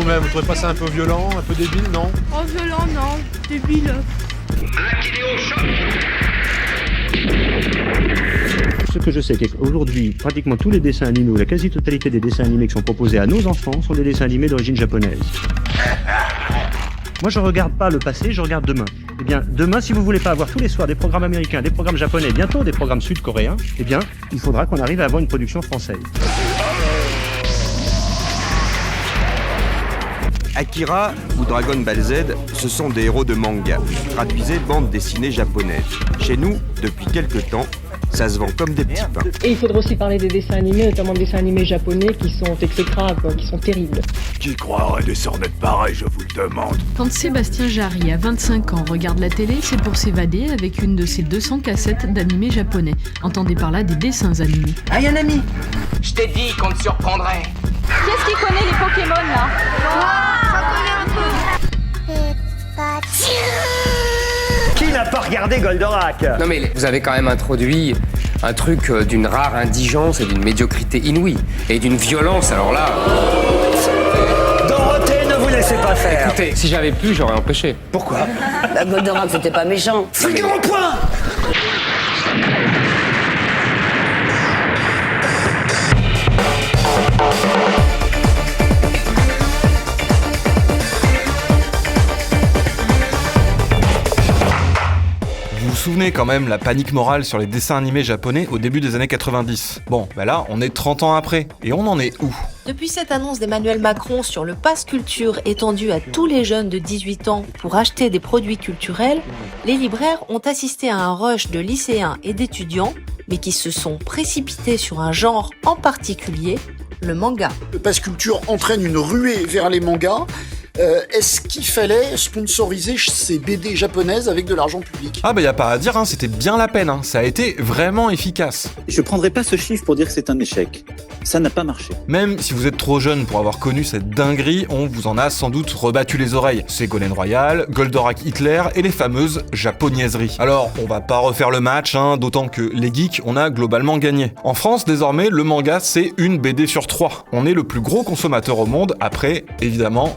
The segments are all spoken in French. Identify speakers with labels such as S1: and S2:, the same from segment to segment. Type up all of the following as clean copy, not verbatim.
S1: vous-même? Vous trouvez pas ça un peu violent, un peu débile, non?
S2: Oh, violent, non. Débile.
S3: Ce que je sais, c'est qu'aujourd'hui, pratiquement tous les dessins animés, ou la quasi-totalité des dessins animés qui sont proposés à nos enfants sont des dessins animés d'origine japonaise. Moi, je regarde pas le passé, je regarde demain. Eh bien, demain, si vous voulez pas avoir tous les soirs des programmes américains, des programmes japonais, bientôt des programmes sud-coréens, eh bien, il faudra qu'on arrive à avoir une production française.
S4: Akira ou Dragon Ball Z, ce sont des héros de manga. Traduisez bande dessinée japonaise. Chez nous, depuis quelques temps, ça se vend comme des petits pains.
S5: Et il faudra aussi parler des dessins animés, notamment des dessins animés japonais qui sont exécrables, qui sont terribles.
S6: Qui croirait des sornettes pareilles, je vous le demande?
S7: Quand Sébastien Jarry, à 25 ans, regarde la télé, c'est pour s'évader avec une de ses 200 cassettes d'animés japonais. Entendez par là des dessins animés.
S8: Ah, y'a un ami! Je t'ai dit qu'on te surprendrait!
S2: Qu'est-ce qui connaît les Pokémon, là? Ça connaît un peu.
S9: Qui n'a pas regardé Goldorak?
S8: Non mais vous avez quand même introduit un truc d'une rare indigence et d'une médiocrité inouïe. Et d'une violence, alors là...
S9: Dorothée, ne vous laissez pas faire.
S8: Écoutez, si j'avais pu, j'aurais empêché.
S9: Pourquoi?
S10: Bah, Goldorak, c'était pas méchant.
S9: Figure au point.
S11: Vous vous souvenez quand même la panique morale sur les dessins animés japonais au début des années 90. Bon, bah là, on est 30 ans après. Et on en est où?
S12: Depuis cette annonce d'Emmanuel Macron sur le pass culture étendu à tous les jeunes de 18 ans pour acheter des produits culturels, les libraires ont assisté à un rush de lycéens et d'étudiants, mais qui se sont précipités sur un genre en particulier, le manga.
S13: Le pass culture entraîne une ruée vers les mangas. Est-ce qu'il fallait sponsoriser ces BD japonaises avec de l'argent public?
S11: Ah bah y a pas à dire, hein, c'était bien la peine, hein. Ça a été vraiment efficace.
S14: Je prendrai pas ce chiffre pour dire que c'est un échec. Ça n'a pas marché.
S11: Même si vous êtes trop jeune pour avoir connu cette dinguerie, on vous en a sans doute rebattu les oreilles. Ségolène Royal, Goldorak Hitler et les fameuses japoniaiseries. Alors, on va pas refaire le match, hein, d'autant que les geeks, on a globalement gagné. En France, désormais, le manga, c'est une BD sur 3. On est le plus gros consommateur au monde, après, évidemment...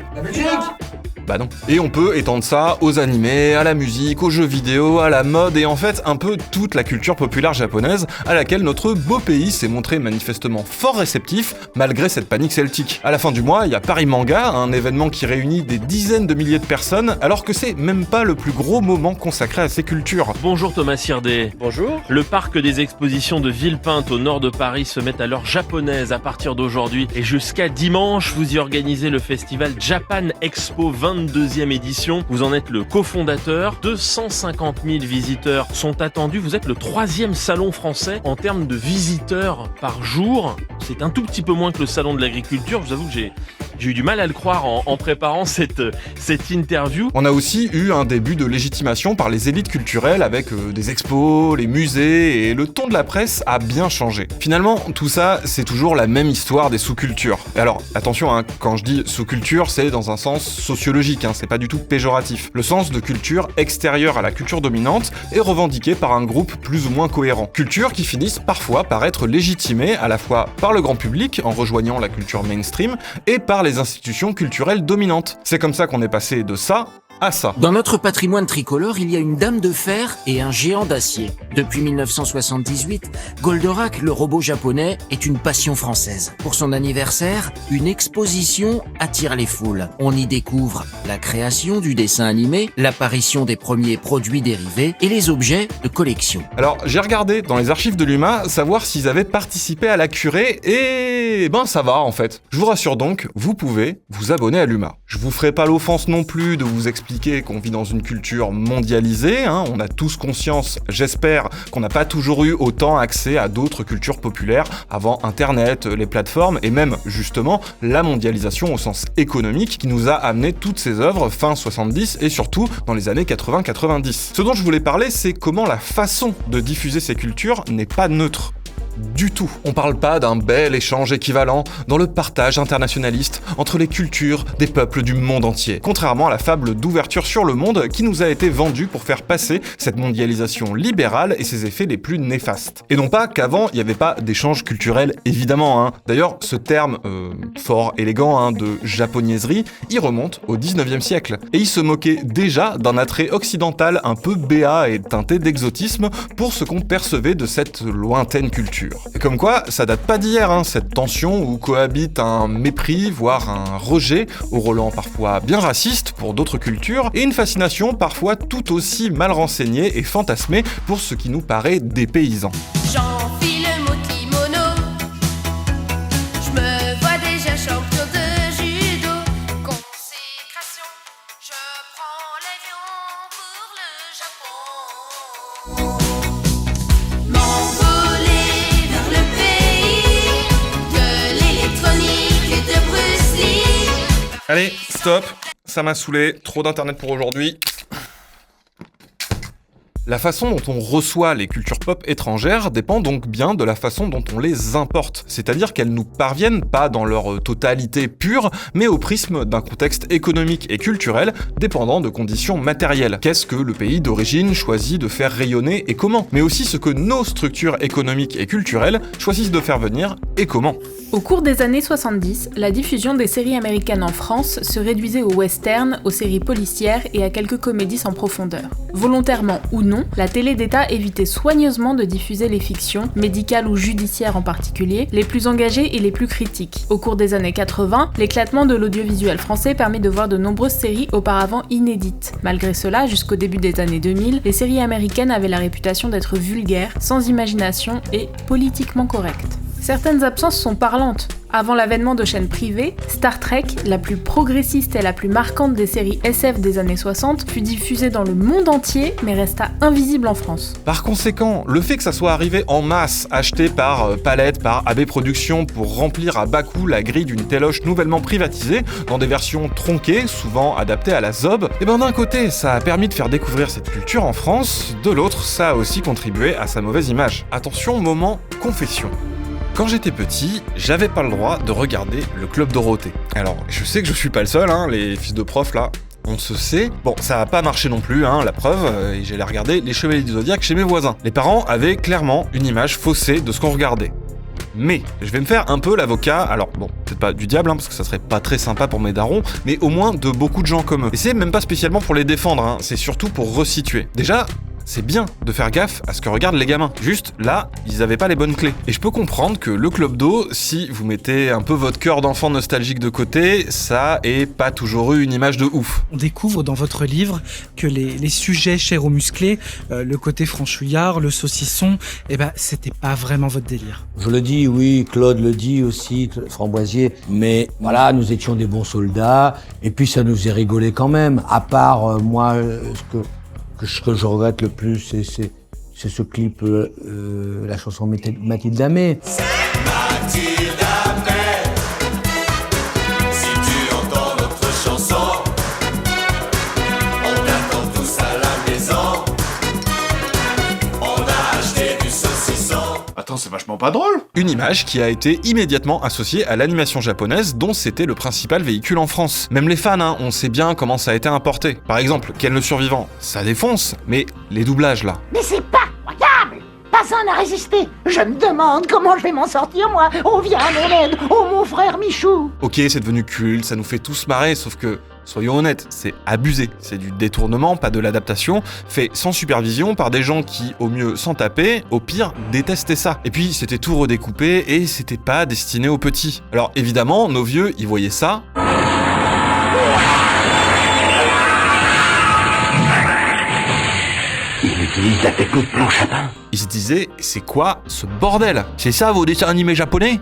S11: Bah non. Et on peut étendre ça aux animés, à la musique, aux jeux vidéo, à la mode et en fait un peu toute la culture populaire japonaise à laquelle notre beau pays s'est montré manifestement fort réceptif malgré cette panique celtique. À la fin du mois, il y a Paris Manga, un événement qui réunit des dizaines de milliers de personnes alors que c'est même pas le plus gros moment consacré à ces cultures.
S15: Bonjour Thomas Sirdé.
S14: Bonjour.
S15: Le parc des expositions de Villepinte au nord de Paris se met à l'heure japonaise à partir d'aujourd'hui et jusqu'à dimanche, vous y organisez le festival Japan Expo 22e édition. Vous en êtes le cofondateur. 250 000 visiteurs sont attendus. Vous êtes le 3e salon français en termes de visiteurs par jour. C'est un tout petit peu moins que le salon de l'agriculture. Je vous avoue que j'ai eu du mal à le croire en préparant cette interview.
S11: On a aussi eu un début de légitimation par les élites culturelles avec des expos, les musées et le ton de la presse a bien changé. Finalement, tout ça, c'est toujours la même histoire des sous-cultures. Et alors, attention, hein, quand je dis sous-culture, c'est dans un sens sociologique, hein, c'est pas du tout péjoratif. Le sens de culture extérieure à la culture dominante est revendiqué par un groupe plus ou moins cohérent. Cultures qui finissent parfois par être légitimées à la fois par le grand public en rejoignant la culture mainstream et par les institutions culturelles dominantes. C'est comme ça qu'on est passé de ça à ça.
S16: Dans notre patrimoine tricolore, il y a une dame de fer et un géant d'acier. Depuis 1978, Goldorak, le robot japonais, est une passion française. Pour son anniversaire, une exposition attire les foules. On y découvre la création du dessin animé, l'apparition des premiers produits dérivés et les objets de collection.
S11: Alors, j'ai regardé dans les archives de l'UMA savoir s'ils avaient participé à la curée et ben ça va en fait. Je vous rassure donc, vous pouvez vous abonner à l'UMA. Je vous ferai pas l'offense non plus de vous expliquer qu'on vit dans une culture mondialisée, hein. On a tous conscience, j'espère, qu'on n'a pas toujours eu autant accès à d'autres cultures populaires avant Internet, les plateformes et même, justement, la mondialisation au sens économique qui nous a amené toutes ces œuvres fin 70 et surtout dans les années 80-90. Ce dont je voulais parler, c'est comment la façon de diffuser ces cultures n'est pas neutre. du tout. On parle pas d'un bel échange équivalent dans le partage internationaliste entre les cultures des peuples du monde entier. Contrairement à la fable d'ouverture sur le monde qui nous a été vendue pour faire passer cette mondialisation libérale et ses effets les plus néfastes. Et non pas qu'avant, il n'y avait pas d'échange culturel, évidemment. D'ailleurs, ce terme fort élégant de japonaiserie, il remonte au 19e siècle. Et il se moquait déjà d'un attrait occidental un peu béat et teinté d'exotisme pour ce qu'on percevait de cette lointaine culture. Et comme quoi, ça date pas d'hier, cette tension où cohabite un mépris, voire un rejet, au relent parfois bien raciste pour d'autres cultures, et une fascination parfois tout aussi mal renseignée et fantasmée pour ce qui nous paraît dépaysant.
S2: J'enfile mon kimono, je me vois déjà champion de judo. Consécration, je prends l'avion pour le Japon. M'envoler vers le pays de l'électronique et de Bruce Lee.
S11: Allez, stop, ça m'a saoulé, trop d'internet pour aujourd'hui. La façon dont on reçoit les cultures pop étrangères dépend donc bien de la façon dont on les importe, c'est-à-dire qu'elles nous parviennent pas dans leur totalité pure, mais au prisme d'un contexte économique et culturel dépendant de conditions matérielles. Qu'est-ce que le pays d'origine choisit de faire rayonner et comment, mais aussi ce que nos structures économiques et culturelles choisissent de faire venir et comment.
S17: Au cours des années 70, la diffusion des séries américaines en France se réduisait aux westerns, aux séries policières et à quelques comédies sans profondeur. Volontairement ou non, la télé d'État évitait soigneusement de diffuser les fictions, médicales ou judiciaires en particulier, les plus engagées et les plus critiques. Au cours des années 80, l'éclatement de l'audiovisuel français permet de voir de nombreuses séries auparavant inédites. Malgré cela, jusqu'au début des années 2000, les séries américaines avaient la réputation d'être vulgaires, sans imagination et politiquement correctes. Certaines absences sont parlantes. Avant l'avènement de chaînes privées, Star Trek, la plus progressiste et la plus marquante des séries SF des années 60, fut diffusée dans le monde entier, mais resta invisible en France.
S11: Par conséquent, le fait que ça soit arrivé en masse, acheté par Palette, par AB Productions pour remplir à bas coût la grille d'une téloche nouvellement privatisée, dans des versions tronquées, souvent adaptées à la zob, et d'un côté, ça a permis de faire découvrir cette culture en France, de l'autre, ça a aussi contribué à sa mauvaise image. Attention, moment confession. Quand j'étais petit, j'avais pas le droit de regarder le Club Dorothée. Alors, je sais que je suis pas le seul, les fils de profs là, on se sait. Bon, ça a pas marché non plus, la preuve, et j'allais regarder les Chevaliers du Zodiaque chez mes voisins. Les parents avaient clairement une image faussée de ce qu'on regardait. Mais, je vais me faire un peu l'avocat, alors bon, peut-être pas du diable, parce que ça serait pas très sympa pour mes darons, mais au moins de beaucoup de gens comme eux. Et c'est même pas spécialement pour les défendre, c'est surtout pour resituer. Déjà, c'est bien de faire gaffe à ce que regardent les gamins. Juste, là, ils avaient pas les bonnes clés. Et je peux comprendre que le Club d'eau, si vous mettez un peu votre cœur d'enfant nostalgique de côté, ça ait pas toujours eu une image de ouf.
S18: On découvre dans votre livre que les sujets chers aux musclés, le côté franchouillard, le saucisson, c'était pas vraiment votre délire.
S19: Je le dis, oui, Claude le dit aussi, Framboisier, mais voilà, nous étions des bons soldats, et puis ça nous faisait rigoler quand même, à part, moi, ce que je regrette le plus, c'est ce clip, la chanson Mathilda May.
S2: Mathilda May, si tu entends notre chanson, on t'attend tous à la maison, on a acheté du saucisson.
S6: Attends, c'est vachement pas drôle.
S11: Une image qui a été immédiatement associée à l'animation japonaise dont c'était le principal véhicule en France. Même les fans, on sait bien comment ça a été importé. Par exemple, Ken le Survivant, ça défonce, mais les doublages là.
S20: Mais c'est pas croyable! Pas un n'a résisté. Je me demande comment je vais m'en sortir, moi. On vient à mon aide. Oh, mon frère Michou.
S11: Ok, c'est devenu culte, ça nous fait tous marrer, sauf que, soyons honnêtes, c'est abusé. C'est du détournement, pas de l'adaptation, fait sans supervision par des gens qui, au mieux, s'en tapaient, au pire, détestaient ça. Et puis, c'était tout redécoupé et c'était pas destiné aux petits. Alors, évidemment, nos vieux, ils voyaient ça.
S2: Il utilise la technique planche à pain.
S11: Ils se disaient, c'est quoi ce bordel? C'est ça vos dessins animés japonais?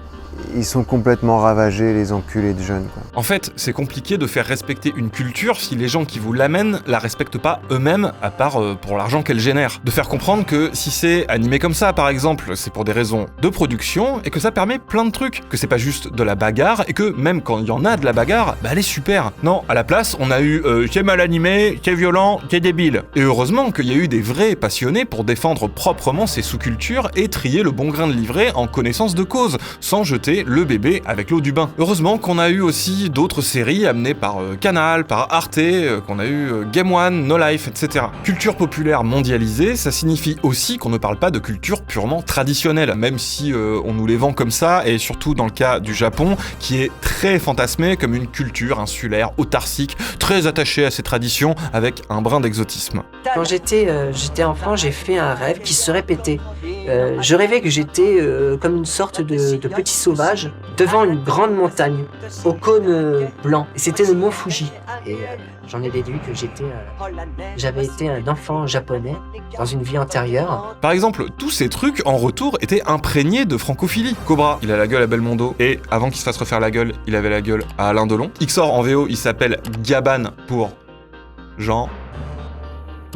S21: ils sont complètement ravagés, les enculés de jeunes, quoi.
S11: En fait, c'est compliqué de faire respecter une culture si les gens qui vous l'amènent la respectent pas eux-mêmes, à part pour l'argent qu'elle génère. De faire comprendre que si c'est animé comme ça, par exemple, c'est pour des raisons de production et que ça permet plein de trucs, que c'est pas juste de la bagarre et que même quand il y en a de la bagarre, bah elle est super. Non, à la place, on a eu c'est mal animé, c'est violent, c'est débile. Et heureusement qu'il y a eu des vrais passionnés pour défendre proprement ces sous-cultures et trier le bon grain de livret en connaissance de cause, sans jeter le bébé avec l'eau du bain. Heureusement qu'on a eu aussi d'autres séries amenées par Canal, par Arte, qu'on a eu Game One, No Life, etc. Culture populaire mondialisée, ça signifie aussi qu'on ne parle pas de culture purement traditionnelle, même si on nous les vend comme ça, et surtout dans le cas du Japon, qui est très fantasmé comme une culture insulaire, autarcique, très attachée à ses traditions, avec un brin d'exotisme.
S22: Quand j'étais enfant, j'ai fait un rêve qui se répétait. Je rêvais que j'étais comme une sorte de petit sauvage devant une grande montagne, au cône blanc. Et c'était le mont Fuji. Et j'en ai déduit que j'avais été un enfant japonais dans une vie antérieure.
S11: Par exemple, tous ces trucs, en retour, étaient imprégnés de francophilie. Cobra, il a la gueule à Belmondo, et avant qu'il se fasse refaire la gueule, il avait la gueule à Alain Delon. Xor, en VO, il s'appelle Gaban pour Jean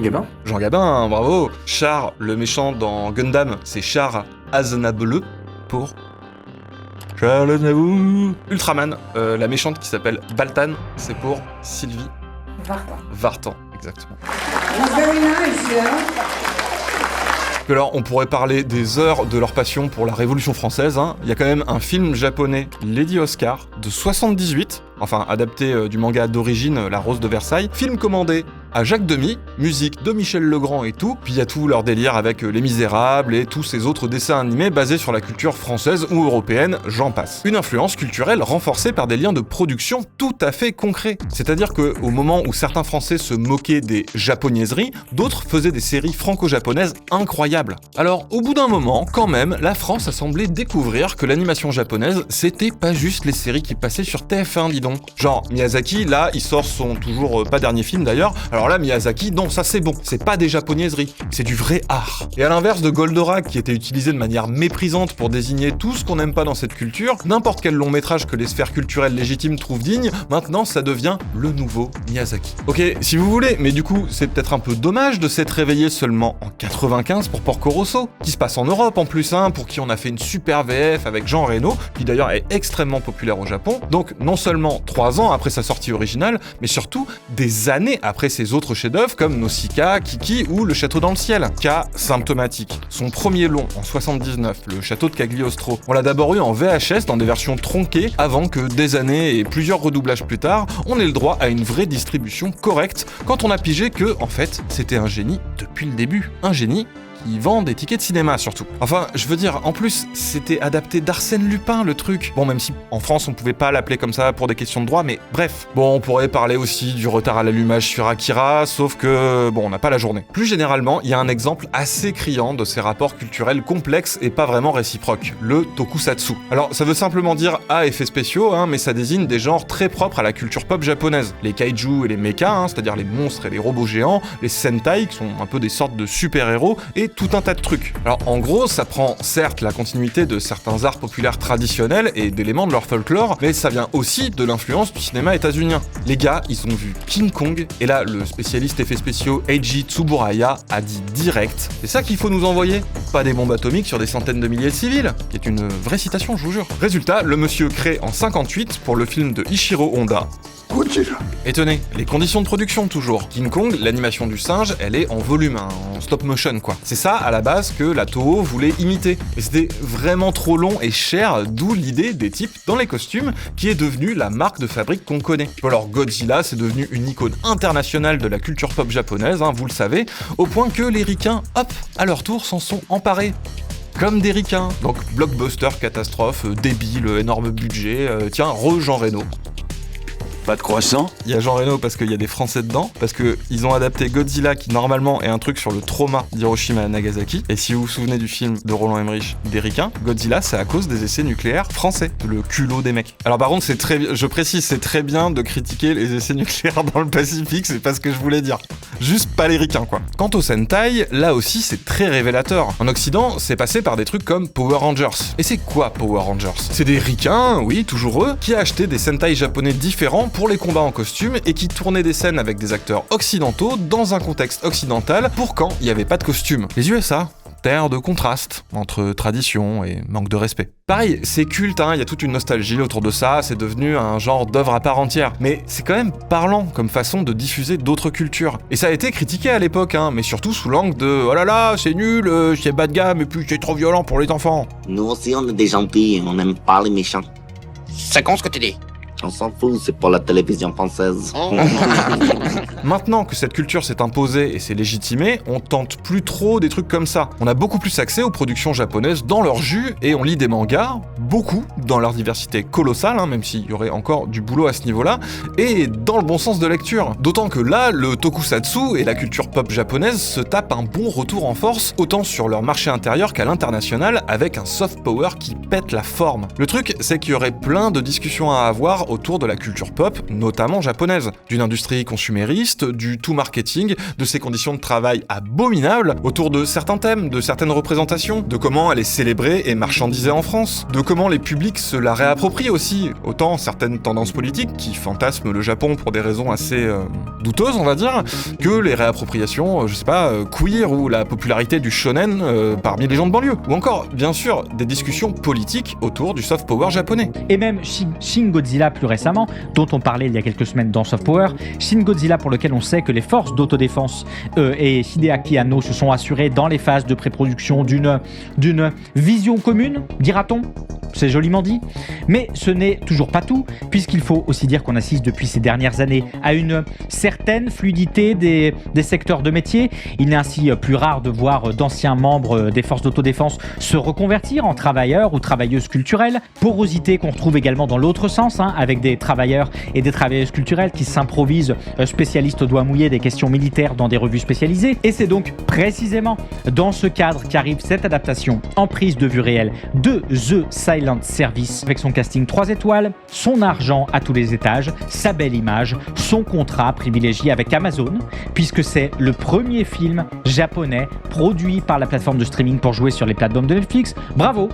S22: Gabin.
S11: Jean Gabin, bravo. Char, le méchant dans Gundam, c'est Char Aznavour pour Charles Aznavour. Ultraman, la méchante qui s'appelle Baltan, c'est pour Sylvie Vartan, exactement. Alors, on pourrait parler des heures de leur passion pour la Révolution française, hein. Il y a quand même un film japonais, Lady Oscar, de 78, enfin adapté du manga d'origine, La Rose de Versailles, film commandé à Jacques Demy, musique de Michel Legrand et tout, puis il y a tout leur délire avec Les Misérables et tous ces autres dessins animés basés sur la culture française ou européenne, j'en passe. Une influence culturelle renforcée par des liens de production tout à fait concrets. C'est-à-dire qu'au moment où certains Français se moquaient des japonaiseries, d'autres faisaient des séries franco-japonaises incroyables. Alors, au bout d'un moment, quand même, la France a semblé découvrir que l'animation japonaise, c'était pas juste les séries qui passaient sur TF1, dis donc. Genre, Miyazaki, là, il sort son toujours pas dernier film d'ailleurs. Alors là, Miyazaki, non, ça c'est bon, c'est pas des japonaiseries, c'est du vrai art. Et à l'inverse de Goldorak, qui était utilisé de manière méprisante pour désigner tout ce qu'on n'aime pas dans cette culture, n'importe quel long métrage que les sphères culturelles légitimes trouvent digne, maintenant ça devient le nouveau Miyazaki. Ok, si vous voulez, mais du coup, c'est peut-être un peu dommage de s'être réveillé seulement en 95 pour Porco Rosso, qui se passe en Europe en plus, hein, pour qui on a fait une super VF avec Jean Reno, qui d'ailleurs est extrêmement populaire au Japon, donc non seulement 3 ans après sa sortie originale, mais surtout des années après ses autres chefs-d'œuvre comme Nausicaa, Kiki ou Le Château dans le ciel. Cas symptomatique. Son premier long en 79, Le Château de Cagliostro, on l'a d'abord eu en VHS dans des versions tronquées avant que des années et plusieurs redoublages plus tard, on ait le droit à une vraie distribution correcte quand on a pigé que, en fait, c'était un génie depuis le début. Un génie qui vend des tickets de cinéma surtout. Enfin, je veux dire, en plus, c'était adapté d'Arsène Lupin le truc. Bon, même si en France on pouvait pas l'appeler comme ça pour des questions de droit, mais bref. Bon, on pourrait parler aussi du retard à l'allumage sur Akira, sauf que, bon, on n'a pas la journée. Plus généralement, il y a un exemple assez criant de ces rapports culturels complexes et pas vraiment réciproques, le tokusatsu. Alors, ça veut simplement dire à effets spéciaux, hein, mais ça désigne des genres très propres à la culture pop japonaise. Les kaiju et les mechas, hein, c'est-à-dire les monstres et les robots géants, les sentai, qui sont un peu des sortes de super-héros, et tout un tas de trucs. Alors en gros, ça prend certes la continuité de certains arts populaires traditionnels et d'éléments de leur folklore, mais ça vient aussi de l'influence du cinéma états-unien. Les gars, ils ont vu King Kong, et là, le spécialiste effets spéciaux Eiji Tsuburaya a dit direct, c'est ça qu'il faut nous envoyer, pas des bombes atomiques sur des centaines de milliers de civils, qui est une vraie citation, je vous jure. Résultat, le monsieur crée en 58 pour le film de Ishiro Honda. Et tenez, les conditions de production toujours. King Kong, l'animation du singe, elle est en volume, hein, en stop motion quoi. C'est ça à la base que la Toho voulait imiter. Et c'était vraiment trop long et cher, d'où l'idée des types dans les costumes, qui est devenue la marque de fabrique qu'on connaît. Alors Godzilla, c'est devenu une icône internationale de la culture pop japonaise, hein, vous le savez, au point que les ricains, hop, à leur tour s'en sont emparés. Comme des ricains. Donc blockbuster, catastrophe, débile, énorme budget, tiens, Jean Reno.
S1: Pas de croissant?
S11: Il y a Jean Reno parce qu'il y a des Français dedans, parce qu'ils ont adapté Godzilla qui normalement est un truc sur le trauma d'Hiroshima et Nagasaki. Et si vous vous souvenez du film de Roland Emmerich des Ricains, Godzilla c'est à cause des essais nucléaires français, le culot des mecs. Alors par contre je précise, c'est très bien de critiquer les essais nucléaires dans le Pacifique, c'est pas ce que je voulais dire. Juste pas les Ricains quoi. Quant au Sentai, là aussi c'est très révélateur. En Occident, c'est passé par des trucs comme Power Rangers. Et c'est quoi Power Rangers? C'est des Ricains, oui, toujours eux, qui achetaient des Sentai japonais différents pour les combats en costume et qui tournaient des scènes avec des acteurs occidentaux dans un contexte occidental pour quand il n'y avait pas de costume. Les USA, terre de contraste entre tradition et manque de respect. Pareil, c'est culte, il y a toute une nostalgie autour de ça, c'est devenu un genre d'œuvre à part entière. Mais c'est quand même parlant comme façon de diffuser d'autres cultures. Et ça a été critiqué à l'époque, mais surtout sous l'angle de « Oh là là, c'est nul, c'est bas de gamme et puis c'est trop violent pour les enfants ».
S3: Nous aussi on est des gentils, on n'aime pas les méchants.
S1: C'est con ce que tu dis.
S3: On s'en fout, c'est pour la télévision française.
S11: Maintenant que cette culture s'est imposée et s'est légitimée, on tente plus trop des trucs comme ça. On a beaucoup plus accès aux productions japonaises dans leur jus et on lit des mangas, beaucoup, dans leur diversité colossale, même s'il y aurait encore du boulot à ce niveau-là, et dans le bon sens de lecture. D'autant que là, le tokusatsu et la culture pop japonaise se tapent un bon retour en force, autant sur leur marché intérieur qu'à l'international, avec un soft power qui pète la forme. Le truc, c'est qu'il y aurait plein de discussions à avoir autour de la culture pop, notamment japonaise, d'une industrie consumériste, du tout marketing, de ses conditions de travail abominables, autour de certains thèmes, de certaines représentations, de comment elle est célébrée et marchandisée en France, de comment les publics se la réapproprient aussi, autant certaines tendances politiques qui fantasment le Japon pour des raisons assez douteuses, on va dire, que les réappropriations, queer ou la popularité du shonen parmi les gens de banlieue, ou encore, bien sûr, des discussions politiques autour du soft power japonais.
S23: Et même Shin Godzilla plus récemment, dont on parlait il y a quelques semaines dans Soft Power, Shin Godzilla pour lequel on sait que les forces d'autodéfense et Hideaki Anno se sont assurés dans les phases de pré-production d'une vision commune, dira-t-on. C'est joliment dit, mais ce n'est toujours pas tout, puisqu'il faut aussi dire qu'on assiste depuis ces dernières années à une certaine fluidité des secteurs de métier. Il est ainsi plus rare de voir d'anciens membres des forces d'autodéfense se reconvertir en travailleurs ou travailleuses culturelles, porosité qu'on retrouve également dans l'autre sens, avec des travailleurs et des travailleuses culturelles qui s'improvisent spécialistes au doigt mouillé des questions militaires dans des revues spécialisées. Et c'est donc précisément dans ce cadre qu'arrive cette adaptation en prise de vue réelle de The Silent Service, avec son casting 3 étoiles, son argent à tous les étages, sa belle image, son contrat privilégié avec Amazon, puisque c'est le premier film japonais produit par la plateforme de streaming pour jouer sur les plateformes de Netflix. Bravo,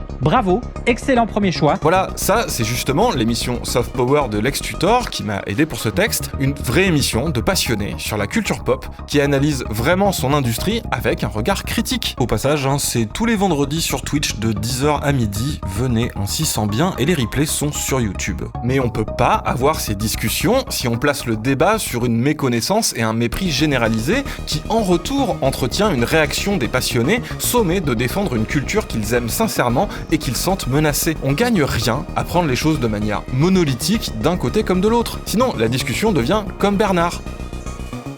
S23: excellent premier choix.
S11: Voilà, ça c'est justement l'émission Soft Power de Lex Tutor qui m'a aidé pour ce texte, une vraie émission de passionnés sur la culture pop qui analyse vraiment son industrie avec un regard critique. Au passage, c'est tous les vendredis sur Twitch de 10h à midi, venez, on s'y sent bien et les replays sont sur YouTube. Mais on peut pas avoir ces discussions si on place le débat sur une méconnaissance et un mépris généralisé qui en retour entretient une réaction des passionnés sommés de défendre une culture qu'ils aiment sincèrement et qu'ils sentent menacée. On gagne rien à prendre les choses de manière monolithique d'un côté comme de l'autre. Sinon, la discussion devient comme Bernard.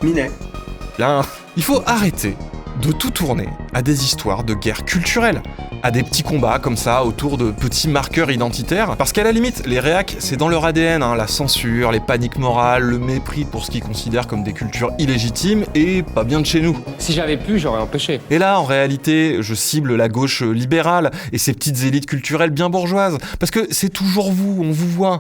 S1: Minet.
S11: Bien, il faut arrêter de tout tourner à des histoires de guerre culturelle, à des petits combats comme ça autour de petits marqueurs identitaires, parce qu'à la limite, les réacs, c'est dans leur ADN, la censure, les paniques morales, le mépris pour ce qu'ils considèrent comme des cultures illégitimes et pas bien de chez nous.
S8: Si j'avais pu, j'aurais empêché.
S11: Et là, en réalité, je cible la gauche libérale et ses petites élites culturelles bien bourgeoises, parce que c'est toujours vous, on vous voit.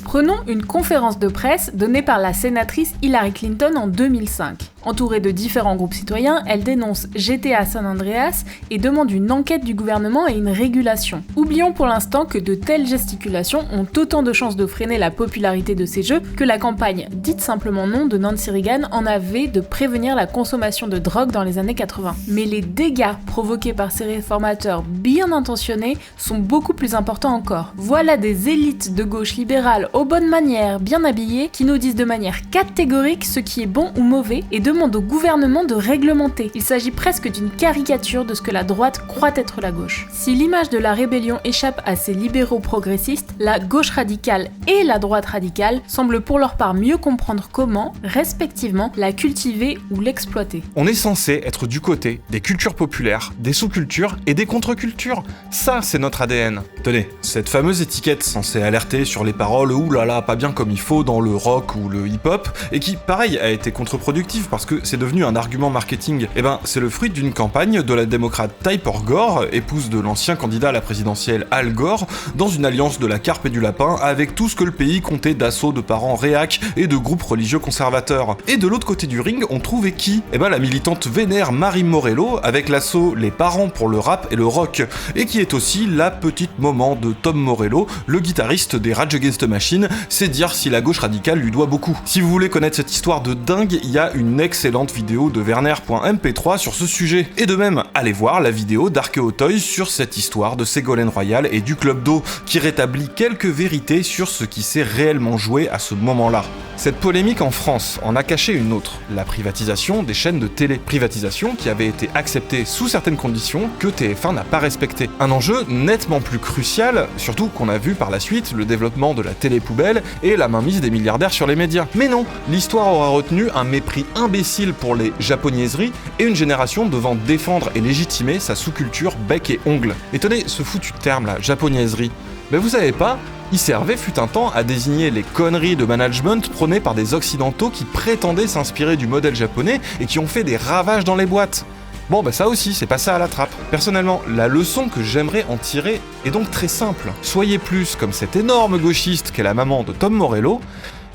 S17: Prenons une conférence de presse donnée par la sénatrice Hillary Clinton en 2005. Entourée de différents groupes citoyens, elle dénonce GTA San Andreas et demande une enquête du gouvernement et une régulation. Oublions pour l'instant que de telles gesticulations ont autant de chances de freiner la popularité de ces jeux que la campagne dite simplement non de Nancy Reagan en avait de prévenir la consommation de drogue dans les années 80. Mais les dégâts provoqués par ces réformateurs bien intentionnés sont beaucoup plus importants encore. Voilà des élites de gauche libérale aux bonnes manières, bien habillées, qui nous disent de manière catégorique ce qui est bon ou mauvais et de demande au gouvernement de réglementer. Il s'agit presque d'une caricature de ce que la droite croit être la gauche. Si l'image de la rébellion échappe à ces libéraux progressistes, la gauche radicale et la droite radicale semblent pour leur part mieux comprendre comment, respectivement, la cultiver ou l'exploiter.
S11: On est censé être du côté des cultures populaires, des sous-cultures et des contre-cultures. Ça, c'est notre ADN. Tenez, cette fameuse étiquette censée alerter sur les paroles oulala pas bien comme il faut dans le rock ou le hip-hop, et qui, pareil, a été contre-productive parce que c'est devenu un argument marketing. Eh ben, c'est le fruit d'une campagne de la démocrate Typer Gore, épouse de l'ancien candidat à la présidentielle Al Gore, dans une alliance de la carpe et du lapin avec tout ce que le pays comptait d'assauts de parents réac et de groupes religieux conservateurs. Et de l'autre côté du ring, on trouvait qui ? Eh ben, la militante vénère Marie Morello avec l'assaut Les Parents pour le rap et le rock, et qui est aussi la petite maman de Tom Morello, le guitariste des Rage Against the Machine. C'est dire si la gauche radicale lui doit beaucoup. Si vous voulez connaître cette histoire de dingue, il y a une excellente vidéo de Werner.mp3 sur ce sujet. Et de même, allez voir la vidéo d'Archeo Toys sur cette histoire de Ségolène Royal et du Club d'eau, qui rétablit quelques vérités sur ce qui s'est réellement joué à ce moment-là. Cette polémique en France en a caché une autre, la privatisation des chaînes de télé. Privatisation qui avait été acceptée sous certaines conditions que TF1 n'a pas respectées. Un enjeu nettement plus crucial, surtout qu'on a vu par la suite le développement de la télé poubelle et la mainmise des milliardaires sur les médias. Mais non, l'histoire aura retenu un mépris imbécile pour les japonaiseries et une génération devant défendre et légitimer sa sous-culture bec et ongle. Et tenez, ce foutu terme là, japonaiserie, ben vous savez pas, il servait fut un temps à désigner les conneries de management prônées par des occidentaux qui prétendaient s'inspirer du modèle japonais et qui ont fait des ravages dans les boîtes. Bon bah ça aussi, c'est passé à la trappe. Personnellement, la leçon que j'aimerais en tirer est donc très simple. Soyez plus comme cette énorme gauchiste qu'est la maman de Tom Morello,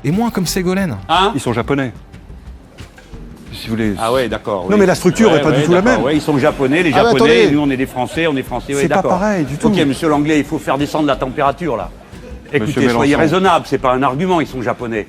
S11: et moins comme Ségolène.
S4: Hein ? Ils sont japonais. Si vous voulez.
S14: Ah ouais, d'accord. Oui.
S4: Non mais la structure est pas du tout la même.
S14: Ouais, ils sont japonais, les japonais,
S4: attendez.
S14: nous on est des français, ouais,
S4: c'est pas pareil du tout.
S14: Ok, monsieur l'anglais, il faut faire descendre la température là. Écoutez,
S4: Monsieur
S14: soyez
S4: Mélenchon.
S14: raisonnable, c'est pas un argument, ils sont japonais.